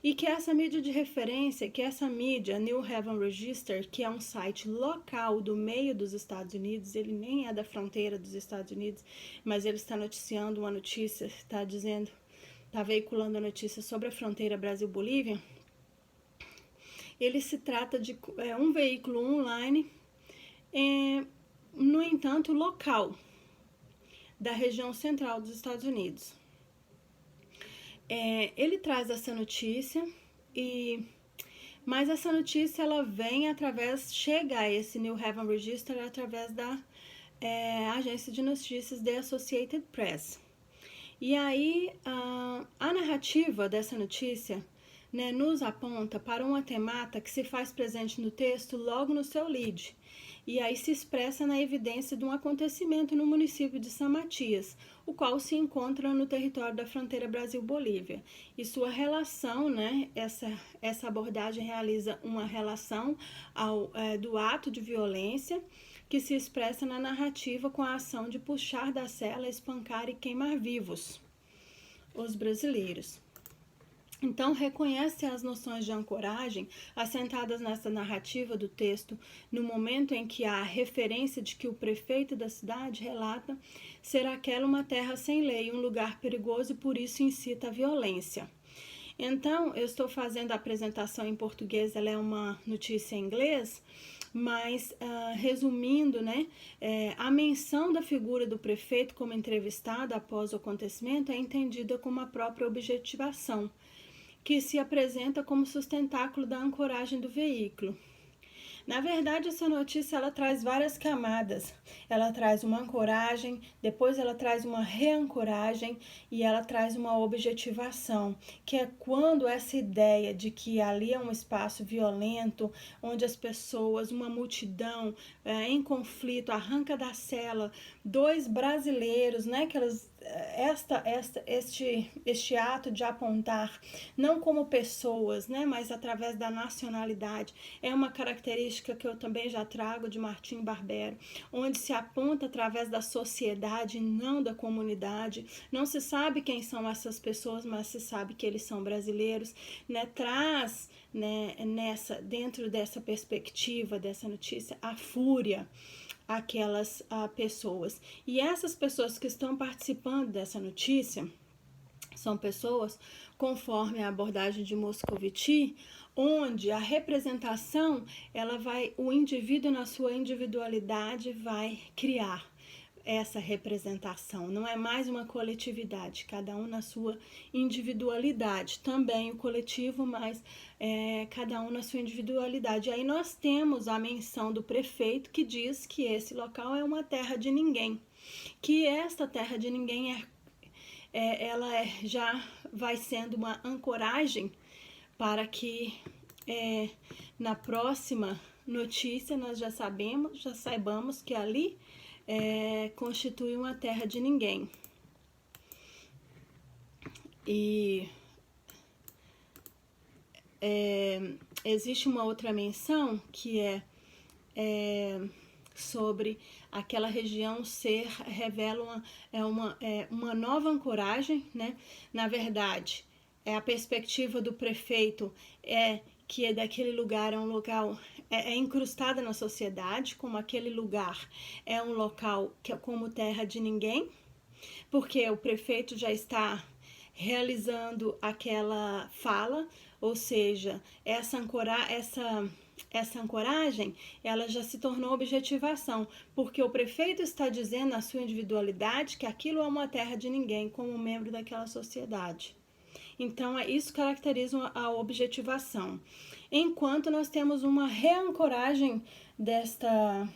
E que essa mídia de referência, que essa mídia, New Haven Register, que é um site local do meio dos Estados Unidos, ele nem é da fronteira dos Estados Unidos, mas ele está noticiando uma notícia, está veiculando a notícia sobre a fronteira Brasil-Bolívia. Ele se trata de um veículo online, no entanto, local, da região central dos Estados Unidos. Ele traz essa notícia, mas essa notícia ela vem chega a esse New Haven Register através da agência de notícias The Associated Press. E aí a narrativa dessa notícia, né, nos aponta para uma temática que se faz presente no texto logo no seu lead. E aí se expressa na evidência de um acontecimento no município de São Matias, o qual se encontra no território da fronteira Brasil-Bolívia. E sua relação, né, essa abordagem realiza uma relação do ato de violência que se expressa na narrativa com a ação de puxar da cela, espancar e queimar vivos os brasileiros. Então, reconhece as noções de ancoragem assentadas nessa narrativa do texto no momento em que há a referência de que o prefeito da cidade relata ser aquela uma terra sem lei, um lugar perigoso e por isso incita a violência. Então, eu estou fazendo a apresentação em português, ela é uma notícia em inglês, mas resumindo, né, a menção da figura do prefeito como entrevistado após o acontecimento é entendida como a própria objetivação, que se apresenta como sustentáculo da ancoragem do veículo. Na verdade, essa notícia ela traz várias camadas. Ela traz uma ancoragem, depois ela traz uma reancoragem e ela traz uma objetivação, que é quando essa ideia de que ali é um espaço violento, onde as pessoas, uma multidão em conflito, arranca da cela 2 brasileiros, né, que este ato de apontar não como pessoas, né, mas através da nacionalidade, é uma característica que eu também já trago de Martim Barbero, onde se aponta através da sociedade, não da comunidade. Não se sabe quem são essas pessoas, mas se sabe que eles são brasileiros, né? Traz, né, dentro dessa perspectiva, dessa notícia, a fúria aquelas pessoas. E essas pessoas que estão participando dessa notícia são pessoas, conforme a abordagem de Moscovici, onde a representação, o indivíduo na sua individualidade vai criar essa representação. Não é mais uma coletividade, cada um na sua individualidade. Também o coletivo, mas cada um na sua individualidade. E aí nós temos a menção do prefeito que diz que esse local é uma terra de ninguém, que esta terra de ninguém já vai sendo uma ancoragem para que na próxima notícia nós já saibamos que ali constitui uma terra de ninguém. E existe uma outra menção que sobre aquela região revela uma nova ancoragem, né? Na verdade, a perspectiva do prefeito que daquele lugar é um local incrustada na sociedade, como aquele lugar é um local que é como terra de ninguém, porque o prefeito já está realizando aquela fala, ou seja, essa ancoragem, ela já se tornou objetivação, porque o prefeito está dizendo na sua individualidade que aquilo é uma terra de ninguém, como membro daquela sociedade. Então, isso caracteriza a objetivação. Enquanto nós temos uma reancoragem desta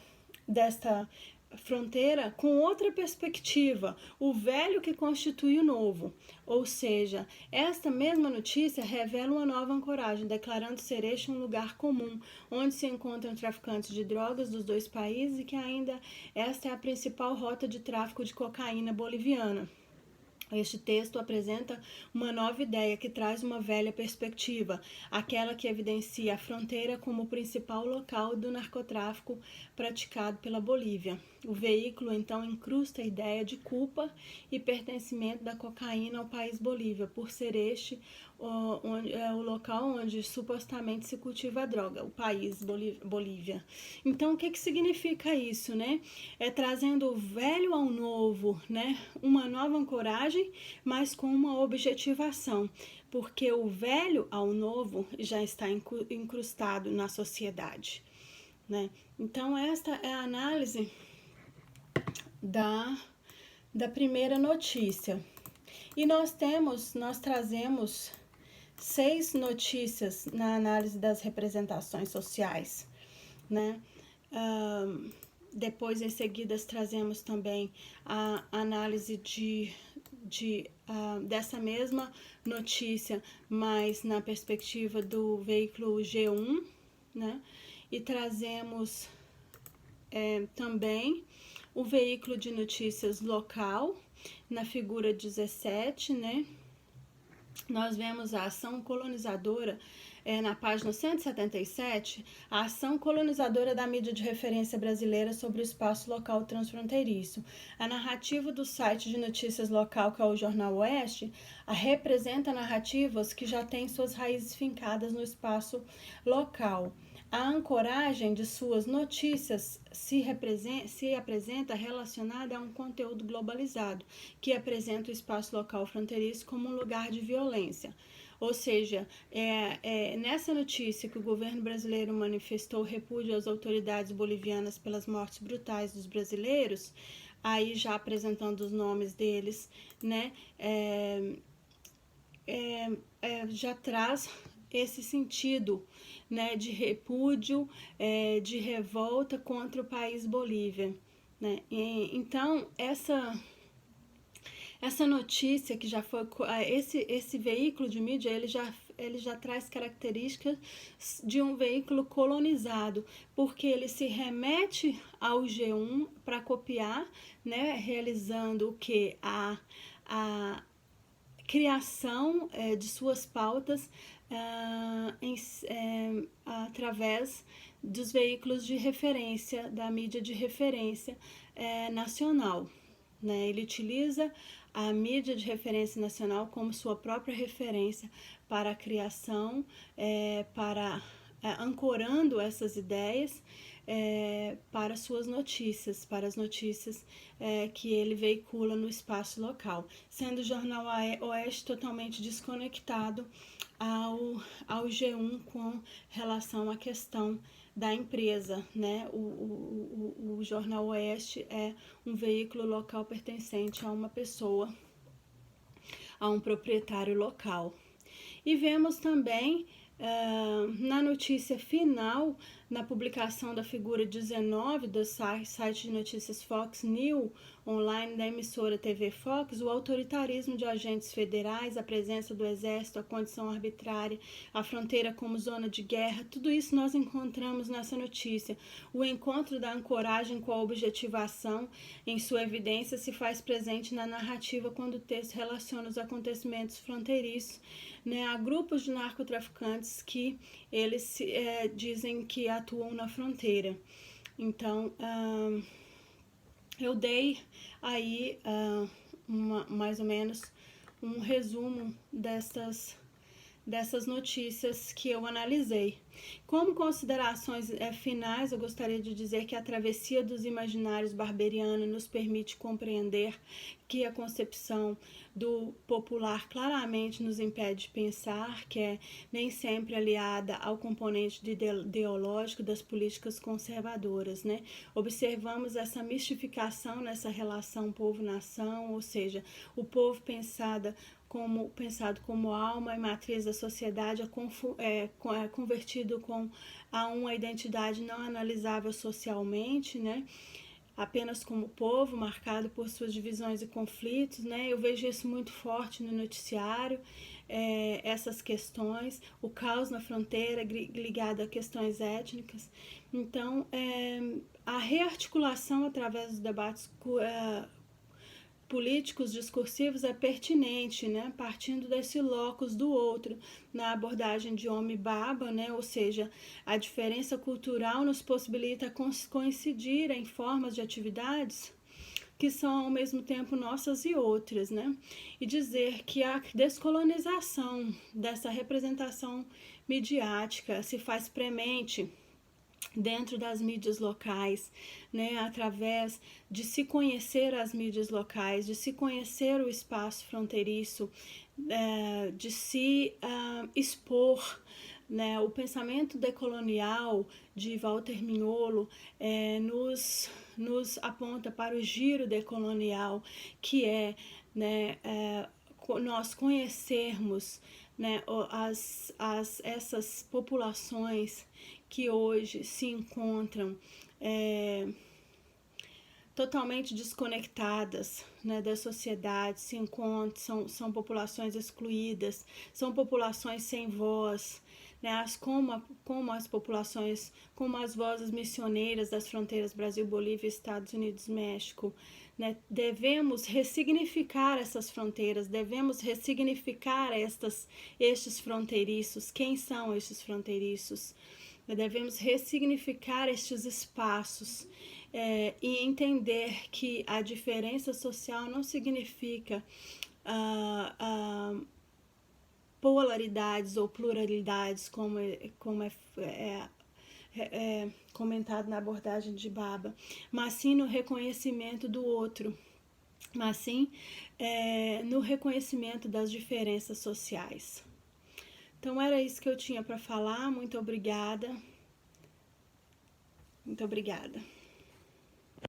fronteira com outra perspectiva, o velho que constitui o novo. Ou seja, esta mesma notícia revela uma nova ancoragem, declarando ser este um lugar comum, onde se encontram traficantes de drogas dos dois países e que ainda esta é a principal rota de tráfico de cocaína boliviana. Este texto apresenta uma nova ideia que traz uma velha perspectiva, aquela que evidencia a fronteira como o principal local do narcotráfico praticado pela Bolívia. O veículo então incrusta a ideia de culpa e pertencimento da cocaína ao país Bolívia, por ser este o local onde supostamente se cultiva a droga, o país Bolívia. Então, o que significa isso, né? É trazendo o velho ao novo, né? Uma nova ancoragem, mas com uma objetivação, porque o velho ao novo já está incrustado na sociedade, né? Então, esta é a análise da primeira notícia. E nós trazemos 6 notícias na análise das representações sociais, né? Depois, em seguida, trazemos também a análise dessa mesma notícia, mas na perspectiva do veículo G1, né? E trazemos também o veículo de notícias local, na figura 17, né? Nós vemos a ação colonizadora, na página 177, a ação colonizadora da mídia de referência brasileira sobre o espaço local transfronteiriço. A narrativa do site de notícias local, que é o Jornal Oeste, representa narrativas que já têm suas raízes fincadas no espaço local. A ancoragem de suas notícias se apresenta relacionada a um conteúdo globalizado, que apresenta o espaço local fronteiriço como um lugar de violência. Ou seja, nessa notícia que o governo brasileiro manifestou repúdio às autoridades bolivianas pelas mortes brutais dos brasileiros, aí já apresentando os nomes deles, né, já traz esse sentido, né, de repúdio, de revolta contra o país Bolívia, né? Então, essa notícia que já foi, esse veículo de mídia, ele já ele já traz características de um veículo colonizado, porque ele se remete ao G1 para copiar, né, realizando o que? A criação de suas pautas através dos veículos de referência, da mídia de referência nacional. Né? Ele utiliza a mídia de referência nacional como sua própria referência para a criação, ancorando essas ideias para suas notícias, para as notícias que ele veicula no espaço local, sendo o Jornal Oeste totalmente desconectado ao G1 com relação à questão da empresa, né? O Jornal Oeste é um veículo local pertencente a uma pessoa, a um proprietário local. E vemos também na notícia final, na publicação da figura 19 do site de notícias Fox News online da emissora TV Fox, o autoritarismo de agentes federais, a presença do exército, a condição arbitrária, a fronteira como zona de guerra, tudo isso nós encontramos nessa notícia. O encontro da ancoragem com a objetivação em sua evidência se faz presente na narrativa quando o texto relaciona os acontecimentos fronteiriços, né, a grupos de narcotraficantes que eles dizem que atuam na fronteira. Então, eu dei aí mais ou menos um resumo dessas notícias que eu analisei. Como considerações finais, eu gostaria de dizer que a travessia dos imaginários barberianos nos permite compreender que a concepção do popular claramente nos impede de pensar, que é nem sempre aliada ao componente ideológico das políticas conservadoras, né? Observamos essa mistificação nessa relação povo-nação, ou seja, o povo pensado como alma e matriz da sociedade convertido a uma identidade não analisável socialmente, né? Apenas como povo, marcado por suas divisões e conflitos, né? Eu vejo isso muito forte no noticiário, essas questões, o caos na fronteira ligado a questões étnicas. Então, a rearticulação através dos debates políticos discursivos é pertinente, né? Partindo desse locus do outro, na abordagem de homem-baba, né? Ou seja, a diferença cultural nos possibilita coincidir em formas de atividades que são ao mesmo tempo nossas e outras, né? E dizer que a descolonização dessa representação midiática se faz premente dentro das mídias locais, né, através de se conhecer as mídias locais, de se conhecer o espaço fronteiriço, de se expor, né, o decolonial de Walter Mignolo nos aponta para o giro decolonial, que né, nós conhecermos, né, essas populações que hoje se encontram totalmente desconectadas, né, da sociedade, são populações excluídas, são populações sem voz, né, como as populações, como as vozes missioneiras das fronteiras Brasil, Bolívia, Estados Unidos, México. Né, devemos ressignificar essas fronteiras, devemos ressignificar estes fronteiriços. Quem são estes fronteiriços? Devemos ressignificar estes espaços e entender que a diferença social não significa polaridades ou pluralidades, como é comentado na abordagem de Baba, mas sim no reconhecimento do outro, mas sim no reconhecimento das diferenças sociais. Então era isso que eu tinha para falar. Muito obrigada. Muito obrigada.